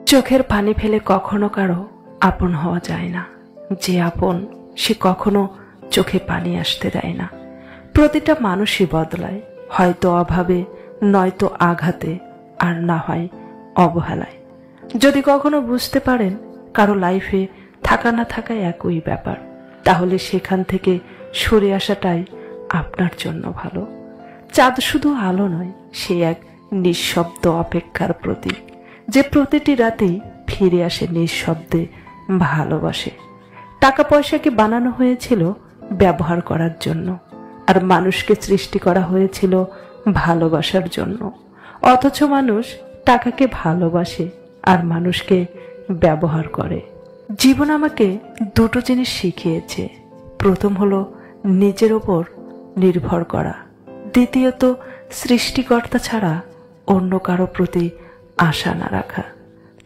চোখের পানি ফেলে কখনো কারো আপন হওয়া যায় না। যে আপন সে কখনো চোখে পানি আসতে দেয় না। প্রতিটা মানুষই বদলায়, হয়তো অভাবে, নয়তো আঘাতে, আর না হয় অবহেলায়। যদি কখনো বুঝতে পারেন কারো লাইফে থাকা না থাকা একই ব্যাপার, তাহলে সেখান থেকে সরে আসাটাই আপনার জন্য ভালো। চাঁদ শুধু আলো নয়, সে এক নিঃশব্দ অপেক্ষার প্রতীক, যে প্রতিটি রাতেই ফিরে আসে নিঃশব্দে ভালোবাসে। টাকা পয়সাকে বানানো হয়েছিল ব্যবহার করার জন্য, আর মানুষকে সৃষ্টি করা হয়েছিল ভালোবাসার জন্য। অথচ মানুষ টাকাকে ভালোবাসে আর মানুষকে ব্যবহার করে। জীবন আমাকে দুটো জিনিস শিখিয়েছে। প্রথম হলো নিজের ওপর নির্ভর করা, দ্বিতীয়ত সৃষ্টিকর্তা ছাড়া অন্য কারো প্রতি আশা না রাখা।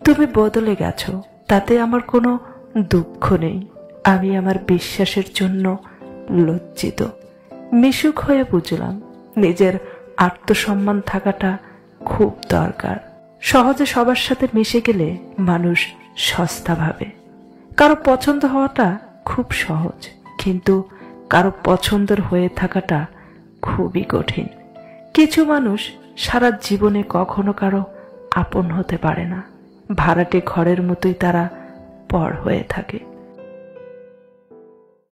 তুমি বদলে গেছো, তাতে আমার কোনো দুঃখ নেই। আমি আমার বিশ্বাসের জন্য লজ্জিত। মিশুক হয়ে বুঝলাম নিজের আত্মসম্মান থাকাটা খুব দরকার। সহজে সবার সাথে মিশে গেলে মানুষ সস্তা ভাবে। কারো পছন্দ হওয়াটা খুব সহজ, কিন্তু কারো পছন্দের হয়ে থাকাটা খুবই কঠিন। কিছু মানুষ সারা জীবনে কখনো কারো আপন হতে পারে না। ভাড়াটে ঘরের মতোই তারা পর হয়ে থাকে।